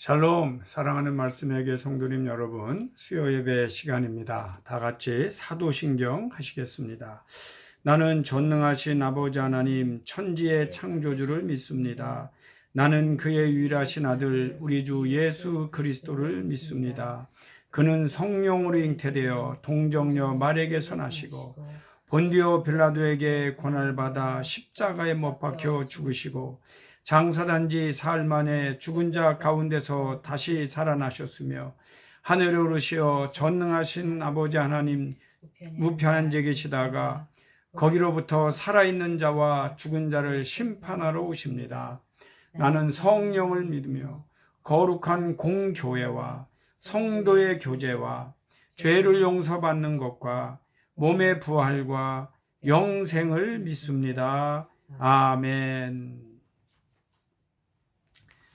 샬롬, 사랑하는 말씀에게 성도님 여러분, 수요 예배 시간입니다. 다 같이 사도신경 하시겠습니다. 나는 전능하신 아버지 하나님, 천지의 창조주를 믿습니다. 나는 그의 유일하신 아들, 우리 주 예수 그리스도를 믿습니다. 그는 성령으로 잉태되어 동정녀 마리아에게서 나시고 본디오 빌라도에게 고난을 받아 십자가에 못 박혀 죽으시고 장사단지 사흘 만에 죽은 자 가운데서 다시 살아나셨으며 하늘에 오르시어 전능하신 아버지 하나님 우편한 데 계시다가 거기로부터 살아있는 자와 죽은 자를 심판하러 오십니다. 나는 성령을 믿으며 거룩한 공교회와 성도의 교제와 죄를 용서받는 것과 몸의 부활과 영생을 믿습니다. 아멘.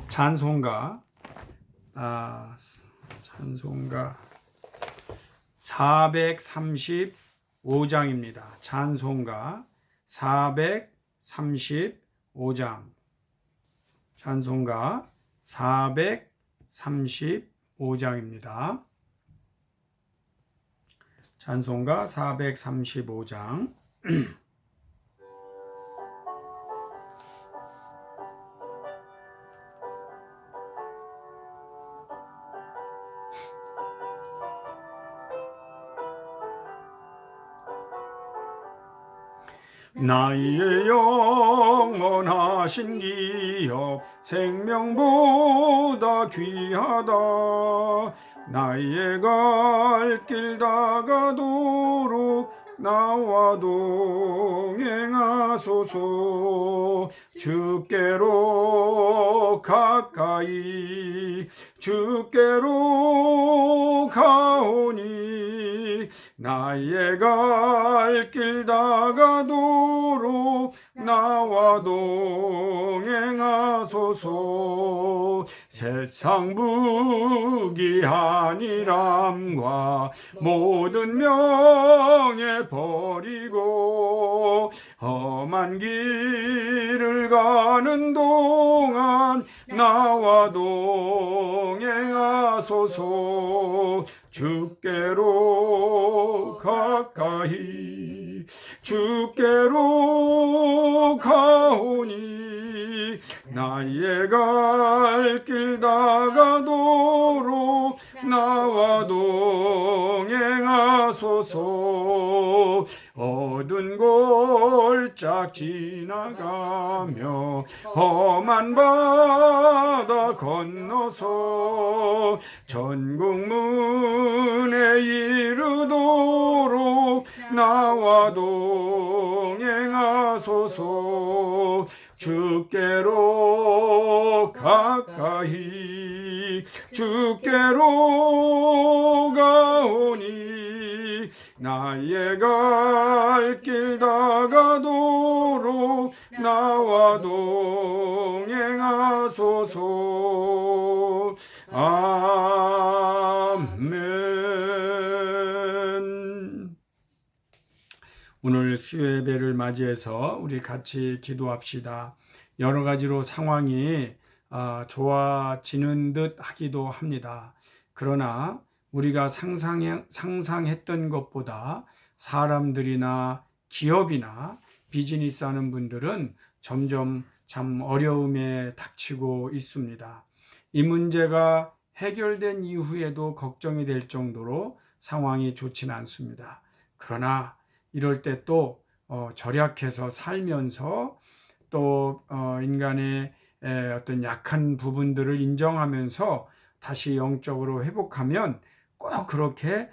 찬송가 435장입니다. 찬송가 435장. 찬송가 435장입니다. 찬송가 435장. 나의 영원하신 기업 생명보다 귀하다. 나의 갈 길 다가도록 나와 동행하소서. 주께로 가까이 주께로 가오니 나의 갈 길 다가도록 나와 동행하소서. 세상 부귀한 일함과 모든 명예 버리고 험한 길을 가는 동안 나와 동행하소서. 주께로 가까이 주께로 가오니 나의 갈 길 다가도록 나와 동행하소서. 어두운 골짝 지나가며 험한 바다 건너서 전국 문에 이르도록 나와 동행하소서. 주께로 가까이 주께로 가오니 나의 갈 길 다가도록 나와 동행하소서. 아멘. 오늘 수요 예배를 맞이해서 우리 같이 기도합시다. 여러 가지로 상황이 좋아지는 듯 하기도 합니다. 그러나 우리가 상상했던 것보다 사람들이나 기업이나 비즈니스 하는 분들은 점점 참 어려움에 닥치고 있습니다. 이 문제가 해결된 이후에도 걱정이 될 정도로 상황이 좋지는 않습니다. 그러나 이럴 때 또 절약해서 살면서 또 인간의 어떤 약한 부분들을 인정하면서 다시 영적으로 회복하면 꼭 그렇게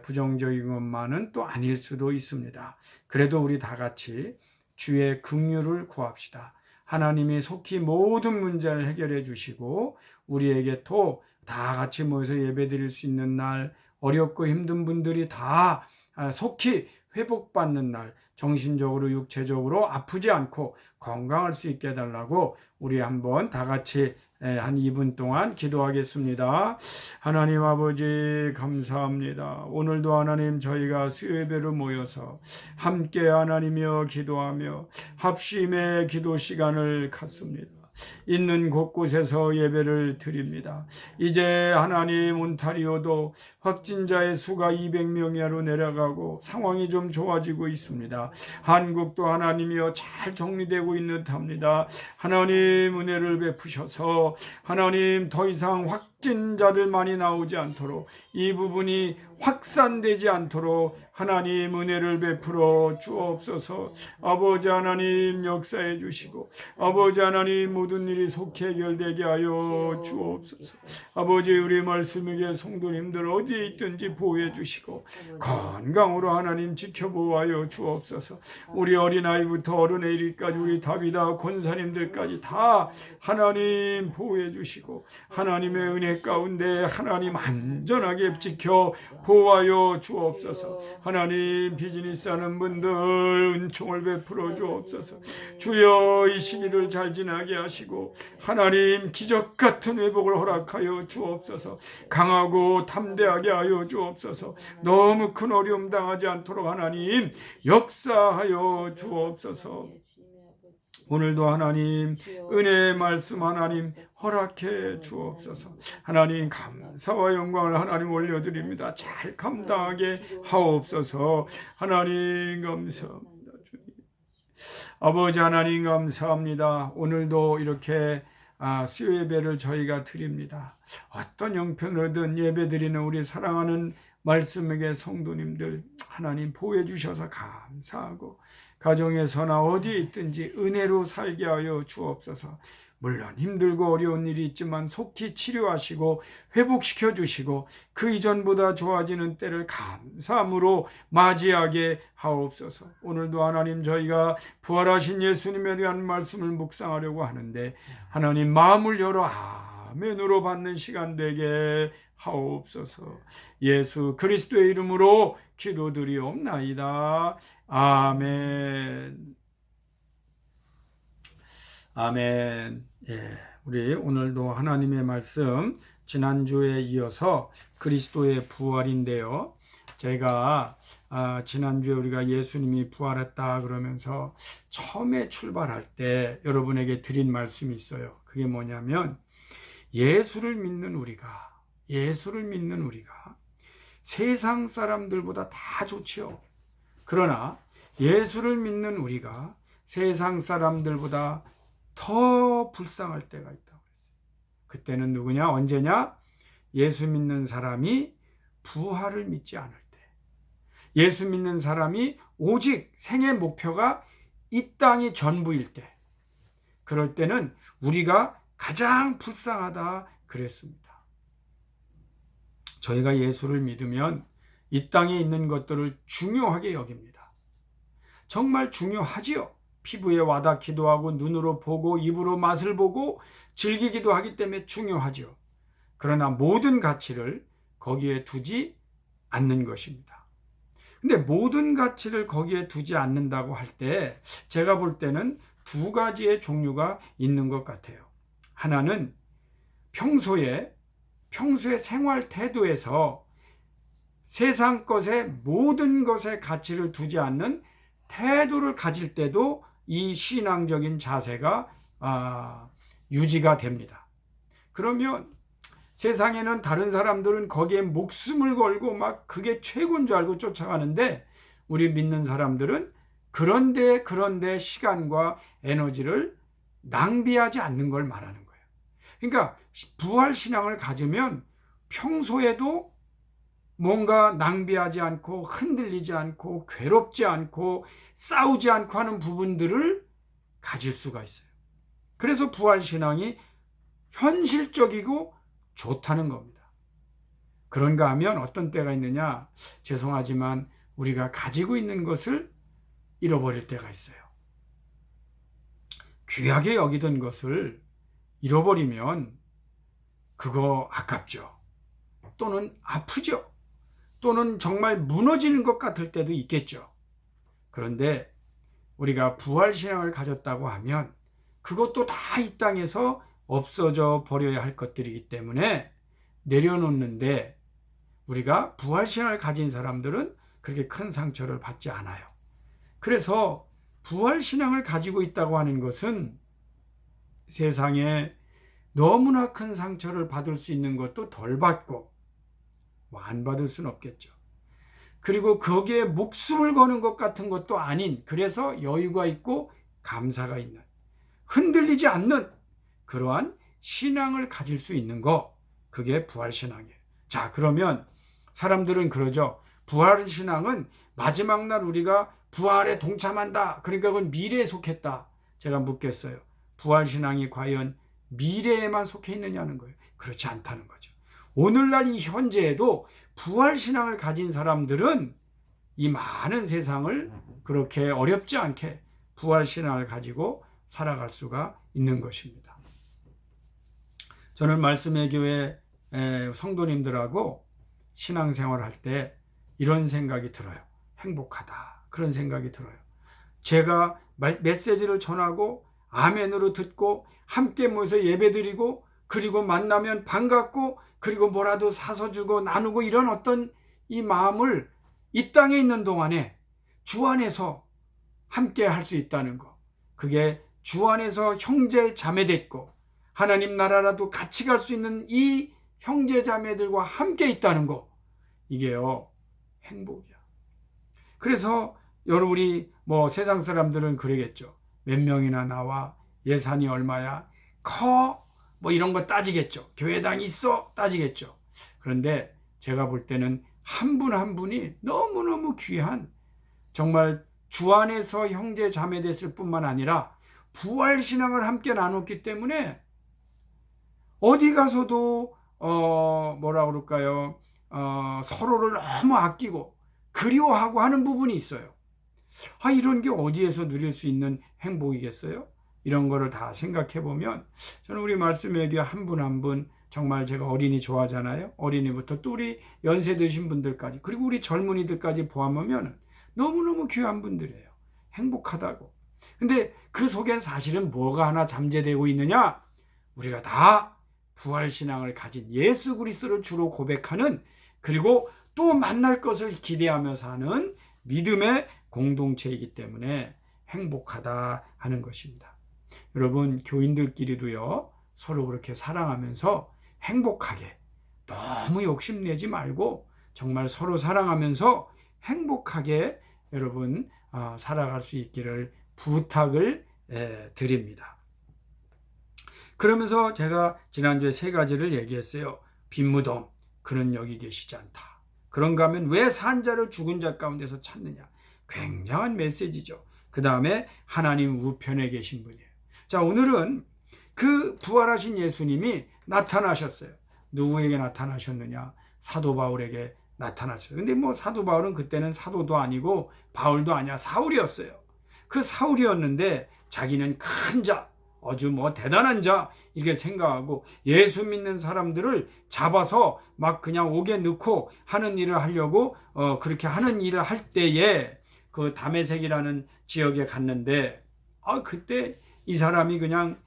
부정적인 것만은 또 아닐 수도 있습니다. 그래도 우리 다 같이 주의 긍휼을 구합시다. 하나님이 속히 모든 문제를 해결해 주시고 우리에게 또 다 같이 모여서 예배드릴 수 있는 날, 어렵고 힘든 분들이 다 속히 회복받는 날, 정신적으로 육체적으로 아프지 않고 건강할 수 있게 해달라고 우리 한번 다 같이 한 2분 동안 기도하겠습니다. 하나님 아버지 감사합니다. 오늘도 하나님 저희가 수요예배로 모여서 함께 하나님이여 기도하며 합심의 기도 시간을 갖습니다. 있는 곳곳에서 예배를 드립니다. 이제 하나님 온타리오도 확진자의 수가 200명이로 내려가고 상황이 좀 좋아지고 있습니다. 한국도 하나님이여 잘 정리되고 있는 듯합니다. 하나님 은혜를 베푸셔서 하나님 더 이상 확진자들 많이 나오지 않도록 이 부분이 확산되지 않도록 하나님 은혜를 베풀어 주옵소서. 아버지 하나님 역사해 주시고 아버지 하나님 모든 일이 속히 해결되게 하여 주옵소서. 아버지 우리 말씀에게 성도님들 어디에 있든지 보호해 주시고 건강으로 하나님 지켜보아여 주옵소서. 우리 어린아이부터 어른에 이르기까지 우리 다비다 권사님들까지 다 하나님 보호해 주시고 하나님의 은혜 가운데 하나님 안전하게 지켜 보호하여 주옵소서. 하나님 비즈니스 하는 분들 은총을 베풀어 주옵소서. 주여 이 시기를 잘 지나게 하시고 하나님 기적 같은 회복을 허락하여 주옵소서. 강하고 담대하게 하여 주옵소서. 너무 큰 어려움 당하지 않도록 하나님 역사하여 주옵소서. 오늘도 하나님 은혜의 말씀 하나님 허락해 주옵소서. 하나님 감사와 영광을 하나님 올려드립니다. 잘 감당하게 하옵소서. 하나님 감사합니다. 주님. 아버지 하나님 감사합니다. 오늘도 이렇게 수요 예배를 저희가 드립니다. 어떤 형편으로든 예배 드리는 우리 사랑하는 말씀에게 성도님들 하나님 보호해 주셔서 감사하고 가정에서나 어디에 있든지 은혜로 살게 하여 주옵소서. 물론 힘들고 어려운 일이 있지만 속히 치료하시고 회복시켜 주시고 그 이전보다 좋아지는 때를 감사함으로 맞이하게 하옵소서. 오늘도 하나님 저희가 부활하신 예수님에 대한 말씀을 묵상하려고 하는데 하나님 마음을 열어 아멘으로 받는 시간 되게 하옵소서. 예수 그리스도의 이름으로 기도드리옵나이다. 아멘. 아멘. 우리 오늘도 하나님의 말씀 지난주에 이어서 그리스도의 부활인데요. 제가 지난주에 우리가 예수님이 부활했다 그러면서 처음에 출발할 때 여러분에게 드린 말씀이 있어요. 그게 뭐냐면 예수를 믿는 우리가 세상 사람들보다 다 좋지요. 그러나 예수를 믿는 우리가 세상 사람들보다 더 불쌍할 때가 있다고 그랬어요. 그때는 누구냐? 언제냐? 예수 믿는 사람이 부활을 믿지 않을 때. 예수 믿는 사람이 오직 생의 목표가 이 땅이 전부일 때. 그럴 때는 우리가 가장 불쌍하다 그랬습니다. 저희가 예수를 믿으면 이 땅에 있는 것들을 중요하게 여깁니다. 정말 중요하지요. 피부에 와닿기도 하고 눈으로 보고 입으로 맛을 보고 즐기기도 하기 때문에 중요하죠. 그러나 모든 가치를 거기에 두지 않는 것입니다. 근데 모든 가치를 거기에 두지 않는다고 할 때 제가 볼 때는 두 가지의 종류가 있는 것 같아요. 하나는 평소에 생활 태도에서 세상 것에 모든 것에 가치를 두지 않는 태도를 가질 때도 이 신앙적인 자세가 유지가 됩니다. 그러면 세상에는 다른 사람들은 거기에 목숨을 걸고 막 그게 최고인 줄 알고 쫓아가는데 우리 믿는 사람들은 그런데 시간과 에너지를 낭비하지 않는 걸 말하는 거예요. 그러니까 부활신앙을 가지면 평소에도 뭔가 낭비하지 않고 흔들리지 않고 괴롭지 않고 싸우지 않고 하는 부분들을 가질 수가 있어요. 그래서 부활신앙이 현실적이고 좋다는 겁니다. 그런가 하면 어떤 때가 있느냐? 죄송하지만 우리가 가지고 있는 것을 잃어버릴 때가 있어요. 귀하게 여기던 것을 잃어버리면 그거 아깝죠. 또는 아프죠. 또는 정말 무너지는 것 같을 때도 있겠죠. 그런데 우리가 부활신앙을 가졌다고 하면 그것도 다 이 땅에서 없어져 버려야 할 것들이기 때문에 내려놓는데 우리가 부활신앙을 가진 사람들은 그렇게 큰 상처를 받지 않아요. 그래서 부활신앙을 가지고 있다고 하는 것은 세상에 너무나 큰 상처를 받을 수 있는 것도 덜 받고 뭐 안 받을 수는 없겠죠. 그리고 거기에 목숨을 거는 것 같은 것도 아닌, 그래서 여유가 있고 감사가 있는, 흔들리지 않는 그러한 신앙을 가질 수 있는 거, 그게 부활신앙이에요. 자, 그러면 사람들은 그러죠. 부활신앙은 마지막 날 우리가 부활에 동참한다, 그러니까 그건 미래에 속했다. 제가 묻겠어요. 부활신앙이 과연 미래에만 속해 있느냐는 거예요. 그렇지 않다는 거죠. 오늘날 이 현재에도 부활신앙을 가진 사람들은 이 많은 세상을 그렇게 어렵지 않게 부활신앙을 가지고 살아갈 수가 있는 것입니다. 저는 말씀의 교회 성도님들하고 신앙생활 할 때 이런 생각이 들어요. 행복하다, 그런 생각이 들어요. 제가 메시지를 전하고 아멘으로 듣고 함께 모여서 예배드리고 그리고 만나면 반갑고 그리고 뭐라도 사서 주고 나누고 이런 어떤 이 마음을 이 땅에 있는 동안에 주 안에서 함께 할 수 있다는 거, 그게 주 안에서 형제 자매 됐고 하나님 나라라도 같이 갈 수 있는 이 형제 자매들과 함께 있다는 거, 이게요 행복이야. 그래서 여러분, 우리 뭐 세상 사람들은 그러겠죠. 몇 명이나 나와, 예산이 얼마야, 커, 뭐 이런 거 따지겠죠. 교회당 있어, 따지겠죠. 그런데 제가 볼 때는 한 분 한 분이 너무너무 귀한, 정말 주 안에서 형제 자매 됐을 뿐만 아니라 부활신앙을 함께 나눴기 때문에 어디 가서도 뭐라 그럴까요, 서로를 너무 아끼고 그리워하고 하는 부분이 있어요. 이런 게 어디에서 누릴 수 있는 행복이겠어요? 이런 거를 다 생각해 보면 저는 우리 말씀의 교회 한 분 한 분, 정말 제가 어린이 좋아하잖아요. 어린이부터 또 우리 연세 드신 분들까지, 그리고 우리 젊은이들까지 포함하면 너무너무 귀한 분들이에요. 행복하다고. 근데 그 속엔 사실은 뭐가 하나 잠재되고 있느냐? 우리가 다 부활신앙을 가진 예수 그리스도를 주로 고백하는, 그리고 또 만날 것을 기대하며 사는 믿음의 공동체이기 때문에 행복하다 하는 것입니다. 여러분, 교인들끼리도요 서로 그렇게 사랑하면서 행복하게, 너무 욕심내지 말고 정말 서로 사랑하면서 행복하게 여러분 살아갈 수 있기를 부탁을 드립니다. 그러면서 제가 지난주에 세 가지를 얘기했어요. 빈무덤, 그는 여기 계시지 않다. 그런가 하면 왜 산 자를 죽은 자 가운데서 찾느냐. 굉장한 메시지죠. 그 다음에 하나님 우편에 계신 분이에요. 자, 오늘은 그 부활하신 예수님이 나타나셨어요. 누구에게 나타나셨느냐? 사도 바울에게 나타났어요. 근데 뭐 사도 바울은 그때는 사도도 아니고 바울도 아니야, 사울이었어요. 그 사울이었는데 자기는 큰 자, 아주 뭐 대단한 자 이렇게 생각하고 예수 믿는 사람들을 잡아서 막 그냥 옥에 넣고 하는 일을 하려고 그렇게 하는 일을 할 때에 그 다메섹이라는 지역에 갔는데 그때 이 사람이 그냥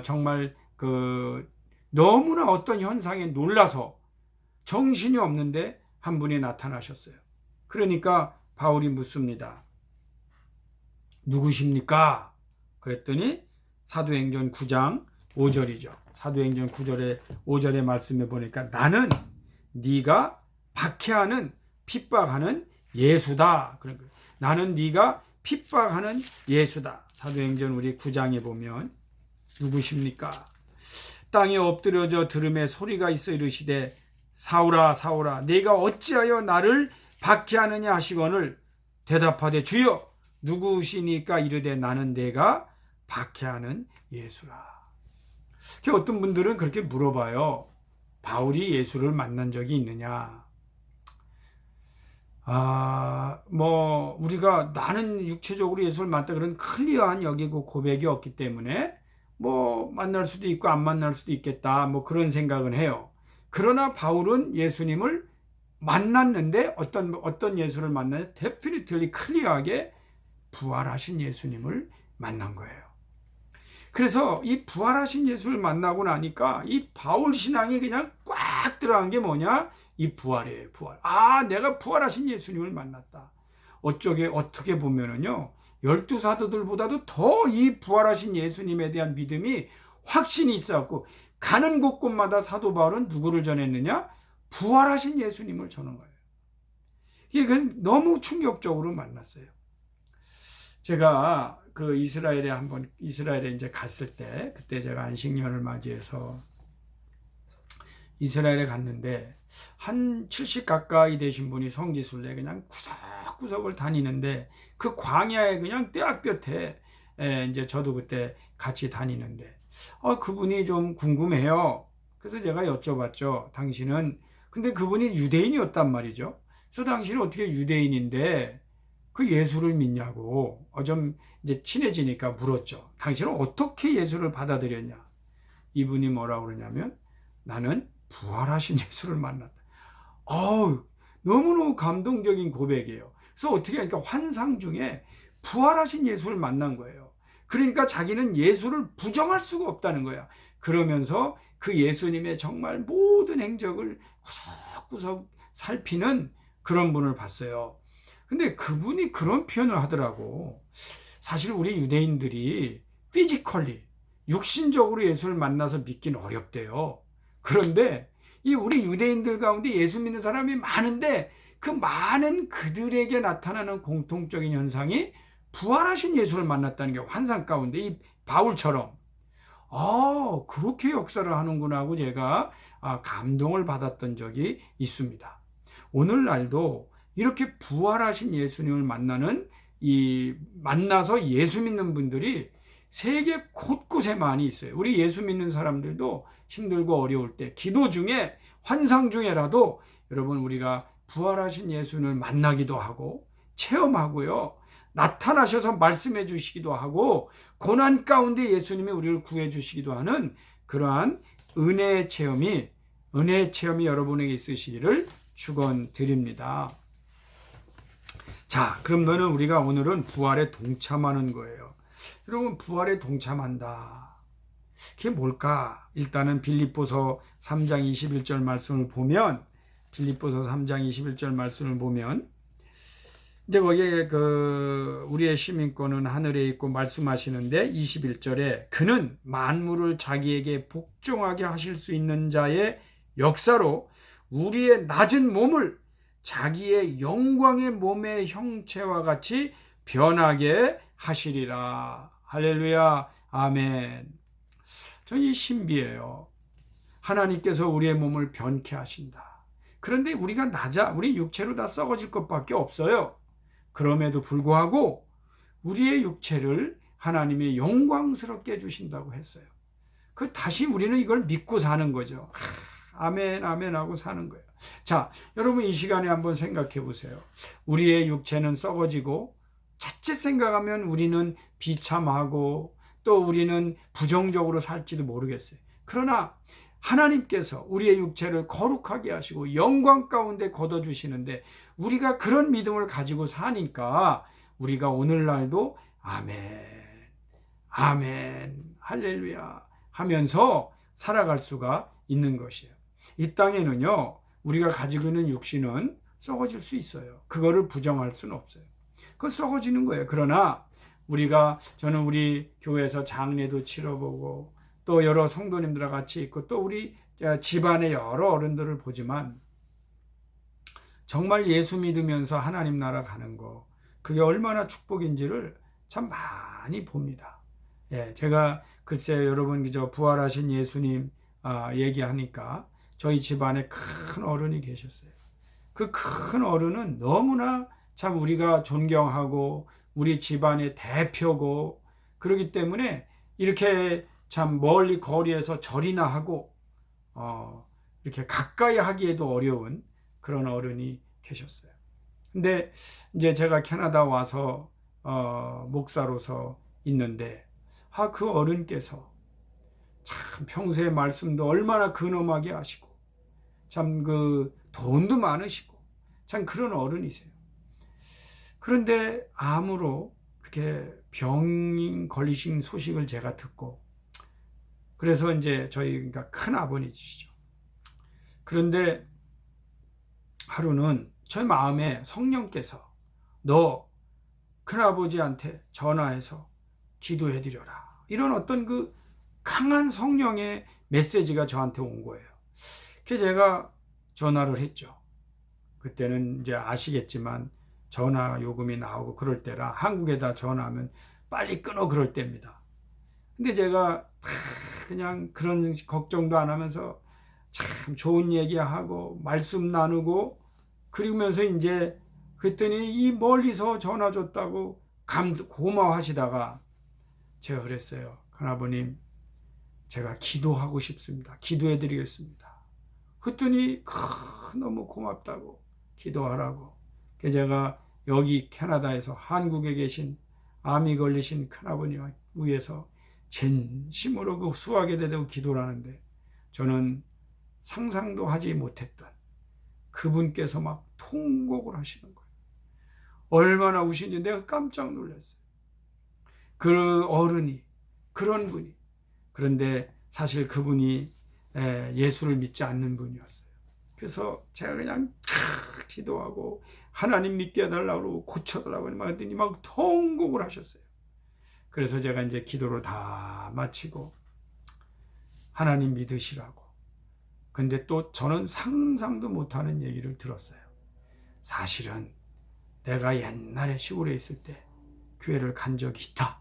정말 그 너무나 어떤 현상에 놀라서 정신이 없는데 한 분이 나타나셨어요. 그러니까 바울이 묻습니다. 누구십니까? 그랬더니 사도행전 9장 5절이죠. 사도행전 9절에 5절의 말씀에 보니까 나는 네가 박해하는 핍박하는 예수다. 그런 거예요. 나는 네가 핍박하는 예수다. 사도행전 우리 9장에 보면 누구십니까? 땅에 엎드려져 들음에 소리가 있어 이르시되 사울아 사울아 네가 어찌하여 나를 박해하느냐 하시거늘 대답하되 주여 누구시니까 이르되 나는 내가 박해하는 예수라. 어떤 분들은 그렇게 물어봐요. 바울이 예수를 만난 적이 있느냐? 뭐 우리가 나는 육체적으로 예수를 만났다 그런 클리어한 여기고 고백이 없기 때문에 뭐 만날 수도 있고 안 만날 수도 있겠다, 뭐 그런 생각은 해요. 그러나 바울은 예수님을 만났는데 어떤 예수를 만나요? 데피니틀리 클리어하게 부활하신 예수님을 만난 거예요. 그래서 이 부활하신 예수를 만나고 나니까 이 바울 신앙이 그냥 꽉 들어간 게 뭐냐? 이 부활이에요. 부활. 내가 부활하신 예수님을 만났다. 어떻게 보면은요, 열두 사도들보다도 더 이 부활하신 예수님에 대한 믿음이 확신이 있어갖고 가는 곳곳마다 사도 바울은 누구를 전했느냐? 부활하신 예수님을 전한 거예요. 이게 너무 충격적으로 만났어요. 제가 그 이스라엘에 이제 갔을 때, 그때 제가 안식년을 맞이해서 이스라엘에 갔는데, 한 70 가까이 되신 분이 성지순례 그냥 구석구석을 다니는데, 그 광야에 그냥 떼약볕에 이제 저도 그때 같이 다니는데, 그분이 좀 궁금해요. 그래서 제가 여쭤봤죠. 근데 그분이 유대인이었단 말이죠. 그래서 당신은 어떻게 유대인인데 그 예수를 믿냐고 좀 이제 친해지니까 물었죠. 당신은 어떻게 예수를 받아들였냐? 이분이 뭐라고 그러냐면, 나는 부활하신 예수를 만났다. 너무너무 감동적인 고백이에요. 그래서 어떻게 하니까 환상 중에 부활하신 예수를 만난 거예요. 그러니까 자기는 예수를 부정할 수가 없다는 거야. 그러면서 그 예수님의 정말 모든 행적을 구석구석 살피는 그런 분을 봤어요. 근데 그분이 그런 표현을 하더라고. 사실 우리 유대인들이 피지컬리, 육신적으로 예수를 만나서 믿기는 어렵대요. 그런데 이 우리 유대인들 가운데 예수 믿는 사람이 많은데 그 많은 그들에게 나타나는 공통적인 현상이 부활하신 예수를 만났다는 게 환상 가운데 이 바울처럼 그렇게 역사를 하는구나 하고 제가 감동을 받았던 적이 있습니다. 오늘날도 이렇게 부활하신 예수님을 만나서 예수 믿는 분들이 세계 곳곳에 많이 있어요. 우리 예수 믿는 사람들도 힘들고 어려울 때 기도 중에 환상 중에라도 여러분 우리가 부활하신 예수님을 만나기도 하고 체험하고요. 나타나셔서 말씀해 주시기도 하고 고난 가운데 예수님이 우리를 구해 주시기도 하는 그러한 은혜의 체험이 여러분에게 있으시기를 축원드립니다. 자, 그럼 우리가 오늘은 부활에 동참하는 거예요. 여러분, 부활에 동참한다. 그게 뭘까? 일단은 빌립보서 3장 21절 말씀을 보면 이제 거기에 우리의 시민권은 하늘에 있고 말씀하시는데 21절에 그는 만물을 자기에게 복종하게 하실 수 있는 자의 역사로 우리의 낮은 몸을 자기의 영광의 몸의 형체와 같이 변하게 하시리라. 할렐루야. 아멘. 이 신비해요. 하나님께서 우리의 몸을 변케 하신다. 그런데 우리가 우리 육체로 다 썩어질 것밖에 없어요. 그럼에도 불구하고 우리의 육체를 하나님이 영광스럽게 해주신다고 했어요. 다시 우리는 이걸 믿고 사는 거죠. 아멘, 아멘 하고 사는 거예요. 자, 여러분 이 시간에 한번 생각해 보세요. 우리의 육체는 썩어지고 자칫 생각하면 우리는 비참하고 또 우리는 부정적으로 살지도 모르겠어요. 그러나 하나님께서 우리의 육체를 거룩하게 하시고 영광 가운데 걷어주시는데 우리가 그런 믿음을 가지고 사니까 우리가 오늘날도 아멘, 아멘, 할렐루야 하면서 살아갈 수가 있는 것이에요. 이 땅에는요, 우리가 가지고 있는 육신은 썩어질 수 있어요. 그거를 부정할 수는 없어요. 그거 썩어지는 거예요. 그러나 저는 우리 교회에서 장례도 치러보고 또 여러 성도님들과 같이 있고 또 우리 집안의 여러 어른들을 보지만 정말 예수 믿으면서 하나님 나라 가는 거 그게 얼마나 축복인지를 참 많이 봅니다. 제가 글쎄 여러분 부활하신 예수님 얘기하니까 저희 집안에 큰 어른이 계셨어요. 그 큰 어른은 너무나 참 우리가 존경하고 우리 집안의 대표고 그러기 때문에 이렇게 참 멀리 거리에서 절이나 하고 이렇게 가까이 하기에도 어려운 그런 어른이 계셨어요. 근데 이제 제가 캐나다 와서 목사로서 있는데 그 어른께서 참 평소에 말씀도 얼마나 근엄하게 하시고 참 돈도 많으시고 참 그런 어른이세요. 그런데 암으로 이렇게 병 걸리신 소식을 제가 듣고 그래서 이제 그러니까 큰 아버지시죠. 그런데 하루는 저 마음에 성령께서 너 큰아버지한테 전화해서 기도해 드려라. 이런 어떤 그 강한 성령의 메시지가 저한테 온 거예요. 그래서 제가 전화를 했죠. 그때는 이제 아시겠지만 전화 요금이 나오고 그럴 때라 한국에다 전화하면 빨리 끊어 그럴 때입니다. 근데 제가 그냥 그런 걱정도 안 하면서 참 좋은 얘기하고 말씀 나누고 그러면서 이제 그랬더니 이 멀리서 전화 줬다고 고마워하시다가 제가 그랬어요. 큰아버님, 제가 기도하고 싶습니다. 기도해 드리겠습니다. 그랬더니 너무 고맙다고 기도하라고. 그래서 제가 여기 캐나다에서 한국에 계신 암이 걸리신 큰아버님 위해서 진심으로 그 수하게 되고 기도를 하는데 저는 상상도 하지 못했던 그분께서 막 통곡을 하시는 거예요. 얼마나 우신지 내가 깜짝 놀랐어요. 그 어른이, 그런 분이. 그런데 사실 그분이 예수를 믿지 않는 분이었어요. 그래서 제가 그냥 기도하고 하나님 믿게 해달라고 고쳐달라고 했더니 막 통곡을 하셨어요. 그래서 제가 이제 기도를 다 마치고 하나님 믿으시라고. 근데 또 저는 상상도 못하는 얘기를 들었어요. 사실은 내가 옛날에 시골에 있을 때 교회를 간 적이 있다.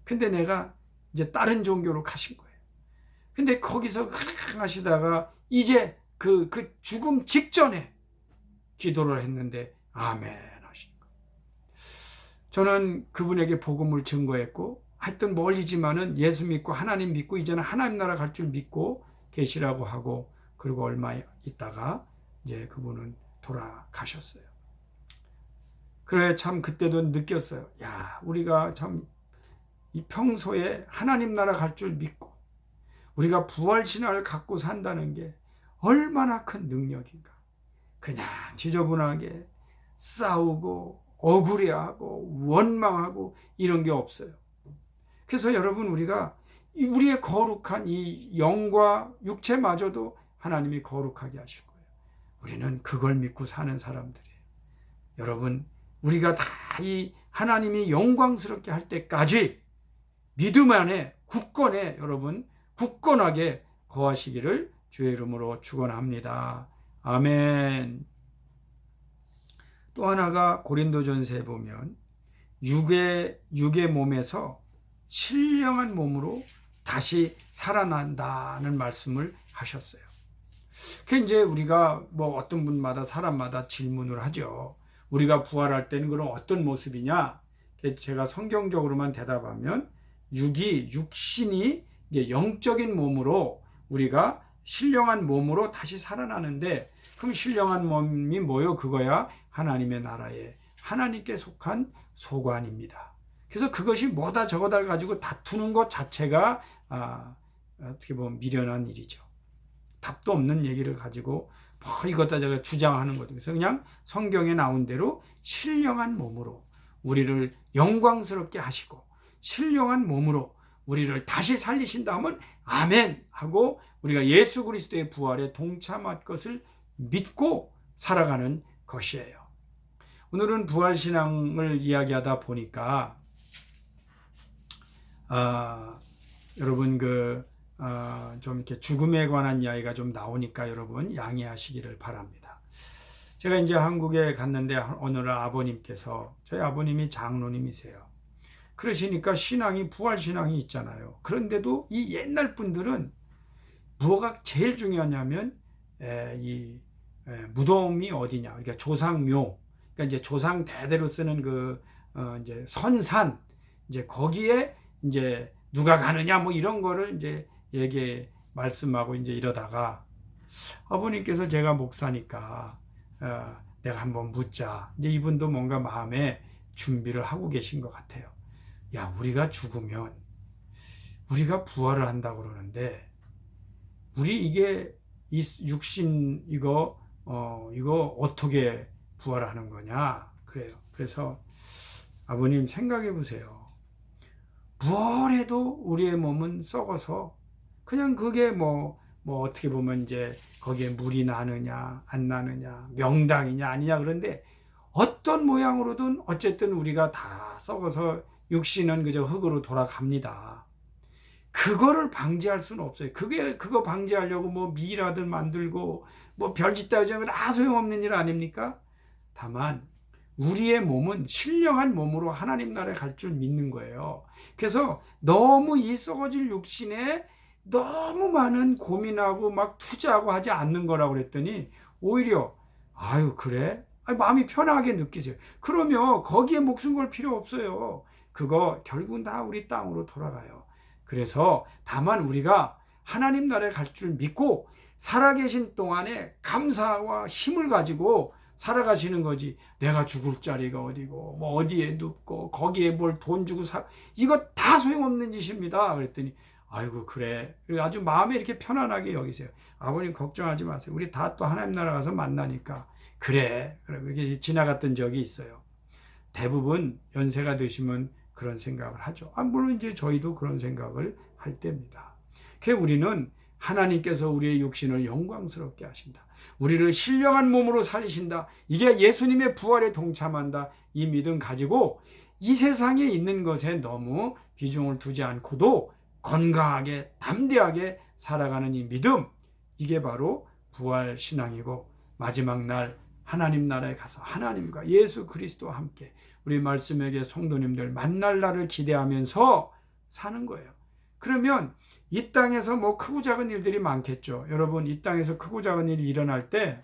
근데 내가 이제 다른 종교로 가신 거예요. 근데 거기서 하시다가 이제 그 죽음 직전에 기도를 했는데 아멘 하신 거예요. 저는 그분에게 복음을 증거했고 하여튼 멀리지만은 예수 믿고 하나님 믿고 이제는 하나님 나라 갈 줄 믿고 계시라고 하고 그리고 얼마 있다가 이제 그분은 돌아가셨어요. 그래 참 그때도 느꼈어요. 야, 우리가 참 이 평소에 하나님 나라 갈 줄 믿고 우리가 부활신앙을 갖고 산다는 게 얼마나 큰 능력인가. 그냥 지저분하게 싸우고 억울해하고 원망하고 이런 게 없어요. 그래서 여러분 우리가 우리의 거룩한 이 영과 육체마저도 하나님이 거룩하게 하실 거예요. 우리는 그걸 믿고 사는 사람들이에요. 여러분 우리가 다 이 하나님이 영광스럽게 할 때까지 믿음 안에 굳건해 여러분 굳건하게 거하시기를 주의 이름으로 축원합니다. 아멘. 또 하나가 고린도전서에 보면 육의 몸에서 신령한 몸으로 다시 살아난다는 말씀을 하셨어요. 그 이제 우리가 뭐 어떤 분마다 사람마다 질문을 하죠. 우리가 부활할 때는 그럼 어떤 모습이냐? 제가 성경적으로만 대답하면 육신이 이제 영적인 몸으로 우리가 신령한 몸으로 다시 살아나는데 그럼 신령한 몸이 뭐요? 그거야 하나님의 나라에 하나님께 속한 소관입니다. 그래서 그것이 뭐다 저거다 가지고 다투는 것 자체가 어떻게 보면 미련한 일이죠. 답도 없는 얘기를 가지고 뭐 이것다 저거 주장하는 거죠. 그래서 그냥 성경에 나온 대로 신령한 몸으로 우리를 영광스럽게 하시고 신령한 몸으로 우리를 다시 살리신다 하면 아멘 하고 우리가 예수 그리스도의 부활에 동참할 것을 믿고 살아가는 것이에요. 오늘은 부활신앙을 이야기하다 보니까 여러분 좀 이렇게 죽음에 관한 이야기가 좀 나오니까 여러분 양해하시기를 바랍니다. 제가 이제 한국에 갔는데 오늘 아버님께서 저희 아버님이 장로님이세요. 그러시니까 신앙이 부활신앙이 있잖아요. 그런데도 이 옛날 분들은 뭐가 제일 중요하냐면 무덤이 어디냐. 그러니까 조상묘. 그러니까 이제 조상 대대로 쓰는 이제 선산 이제 거기에 이제 누가 가느냐 뭐 이런 거를 이제 말씀하고 이제 이러다가 아버님께서 제가 목사니까 내가 한번 묻자. 이제 이분도 뭔가 마음에 준비를 하고 계신 것 같아요. 야, 우리가 죽으면 우리가 부활을 한다고 그러는데 우리 이게 이 육신 이거 어떻게 부활하는 거냐 그래요. 그래서 아버님 생각해 보세요. 부활해도 우리의 몸은 썩어서 그냥 그게 뭐 어떻게 보면 이제 거기에 물이 나느냐 안 나느냐 명당이냐 아니냐 그런데 어떤 모양으로든 어쨌든 우리가 다 썩어서 육신은 그저 흙으로 돌아갑니다. 그거를 방지할 수는 없어요. 그거 방지하려고 뭐 미라들 만들고 뭐 별짓 다 하지 다 소용없는 일 아닙니까? 다만 우리의 몸은 신령한 몸으로 하나님 나라에 갈 줄 믿는 거예요. 그래서 너무 이 썩어질 육신에 너무 많은 고민하고 막 투자하고 하지 않는 거라고 그랬더니 오히려 아유 그래? 마음이 편하게 느끼세요. 그러면 거기에 목숨 걸 필요 없어요. 그거 결국은 다 우리 땅으로 돌아가요. 그래서 다만 우리가 하나님 나라에 갈 줄 믿고 살아계신 동안에 감사와 힘을 가지고 살아가시는 거지. 내가 죽을 자리가 어디고 뭐 어디에 눕고 거기에 뭘 돈 주고 이거 다 소용없는 짓입니다. 그랬더니 아이고 그래. 아주 마음에 이렇게 편안하게 여기세요. 아버님 걱정하지 마세요. 우리 다 또 하나님 나라 가서 만나니까 그래. 그렇게 지나갔던 적이 있어요. 대부분 연세가 드시면 그런 생각을 하죠. 물론 이제 저희도 그런 생각을 할 때입니다. 그래서 우리는 하나님께서 우리의 육신을 영광스럽게 하신다. 우리를 신령한 몸으로 살리신다. 이게 예수님의 부활에 동참한다. 이 믿음 가지고 이 세상에 있는 것에 너무 비중을 두지 않고도 건강하게 담대하게 살아가는 이 믿음, 이게 바로 부활 신앙이고 마지막 날 하나님 나라에 가서 하나님과 예수 그리스도와 함께 우리 말씀에게 성도님들 만날 날을 기대하면서 사는 거예요. 그러면 이 땅에서 뭐 크고 작은 일들이 많겠죠. 여러분, 이 땅에서 크고 작은 일이 일어날 때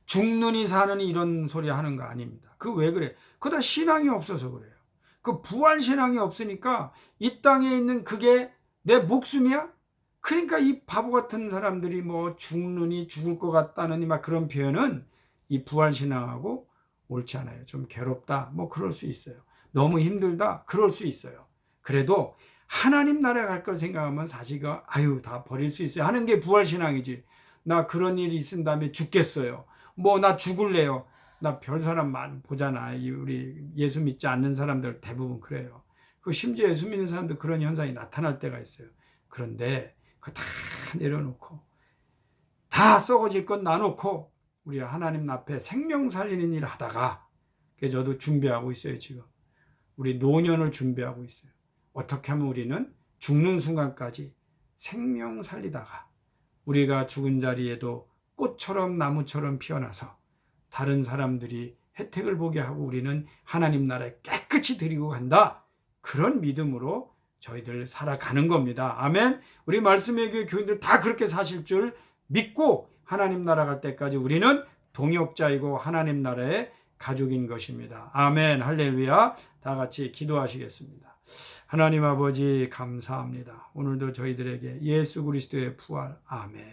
죽느니 사느니 이런 소리 하는 거 아닙니다. 그 왜 그래? 그거 다 신앙이 없어서 그래요. 그 부활 신앙이 없으니까 이 땅에 있는 그게 내 목숨이야? 그러니까 이 바보 같은 사람들이 뭐 죽느니 죽을 것 같다느니 막 그런 표현은 이 부활 신앙하고 옳지 않아요. 좀 괴롭다. 뭐 그럴 수 있어요. 너무 힘들다. 그럴 수 있어요. 그래도 하나님 나라에 갈 걸 생각하면 사실 다 버릴 수 있어요 하는 게 부활 신앙이지. 나 그런 일이 있은 다음에 죽겠어요. 뭐 나 죽을래요. 나 별 사람 보잖아. 우리 예수 믿지 않는 사람들 대부분 그래요. 그 심지어 예수 믿는 사람들 그런 현상이 나타날 때가 있어요. 그런데 그거 다 내려놓고 다 썩어질 건 놔놓고 우리 하나님 앞에 생명 살리는 일 하다가, 그래서 저도 준비하고 있어요. 지금 우리 노년을 준비하고 있어요. 어떻게 하면 우리는 죽는 순간까지 생명 살리다가 우리가 죽은 자리에도 꽃처럼 나무처럼 피어나서 다른 사람들이 혜택을 보게 하고 우리는 하나님 나라에 깨끗이 드리고 간다. 그런 믿음으로 저희들 살아가는 겁니다. 아멘. 우리 말씀의 교회 교인들 다 그렇게 사실 줄 믿고 하나님 나라 갈 때까지 우리는 동역자이고 하나님 나라의 가족인 것입니다. 아멘. 할렐루야. 다 같이 기도하시겠습니다. 하나님 아버지 감사합니다. 오늘도 저희들에게 예수 그리스도의 부활, 아멘.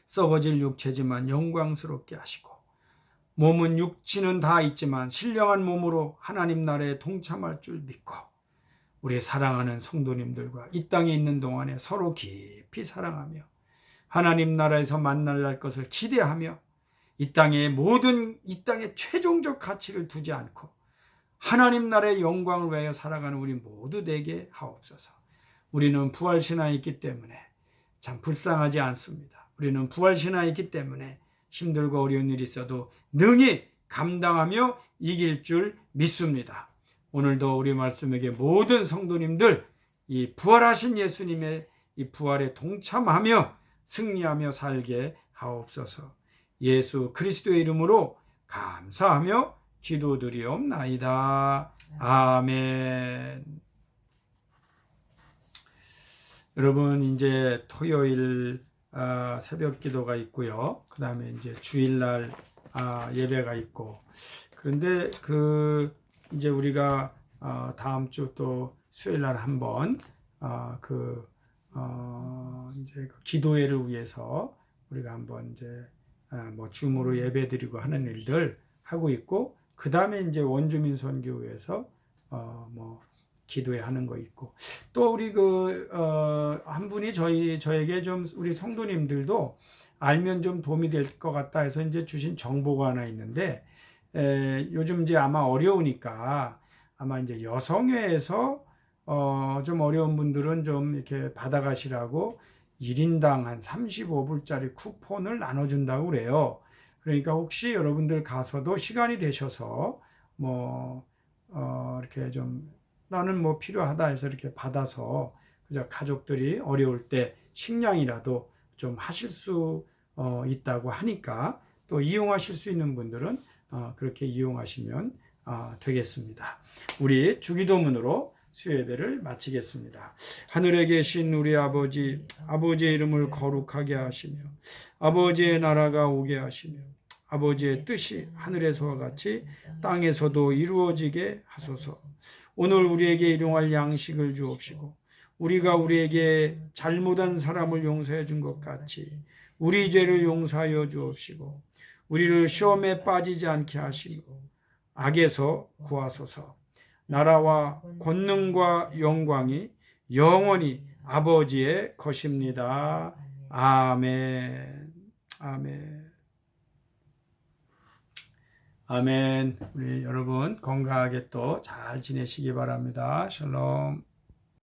썩어질 육체지만 영광스럽게 하시고 몸은 육체는 다 있지만 신령한 몸으로 하나님 나라에 동참할 줄 믿고 우리 사랑하는 성도님들과 이 땅에 있는 동안에 서로 깊이 사랑하며 하나님 나라에서 만날 날 것을 기대하며 이 땅의 최종적 가치를 두지 않고 하나님 나라의 영광을 위하여 살아가는 우리 모두 되게 하옵소서. 우리는 부활신앙이 있기 때문에 참 불쌍하지 않습니다. 우리는 부활신앙이 있기 때문에 힘들고 어려운 일이 있어도 능히 감당하며 이길 줄 믿습니다. 오늘도 우리 말씀에게 모든 성도님들 이 부활하신 예수님의 이 부활에 동참하며 승리하며 살게 하옵소서. 예수 그리스도의 이름으로 감사하며 기도드리옵나이다. 아멘. 여러분, 이제 토요일 새벽 기도가 있고요. 그 다음에 이제 주일날 예배가 있고, 그런데 이제 우리가 다음 주 또 수요일날 한번 이제 그 기도회를 위해서 우리가 한번 이제 뭐 줌으로 예배드리고 하는 일들 하고 있고, 그 다음에 이제 원주민 선교회에서 뭐 기도회 하는 거 있고, 또 우리 한 분이 저에게 좀 우리 성도님들도 알면 좀 도움이 될 것 같다 해서 이제 주신 정보가 하나 있는데, 요즘 이제 아마 어려우니까 아마 이제 여성회에서 좀 어려운 분들은 좀 이렇게 받아가시라고 1인당 한 35불짜리 쿠폰을 나눠준다고 그래요. 그러니까 혹시 여러분들 가서도 시간이 되셔서 이렇게 좀 나는 필요하다 해서 이렇게 받아서 그저 가족들이 어려울 때 식량이라도 좀 하실 수 있다고 하니까 또 이용하실 수 있는 분들은 그렇게 이용하시면 되겠습니다. 우리 주기도문으로 수요예배를 마치겠습니다. 하늘에 계신 우리 아버지, 아버지의 이름을 거룩하게 하시며 아버지의 나라가 오게 하시며 아버지의 뜻이 하늘에서와 같이 땅에서도 이루어지게 하소서. 오늘 우리에게 일용할 양식을 주옵시고 우리가 우리에게 잘못한 사람을 용서해 준 것 같이 우리 죄를 용서하여 주옵시고 우리를 시험에 빠지지 않게 하시고 악에서 구하소서. 나라와 권능과 영광이 영원히 아버지의 것입니다. 아멘. 아멘. 아멘. 우리 여러분 건강하게 또 잘 지내시기 바랍니다. 샬롬.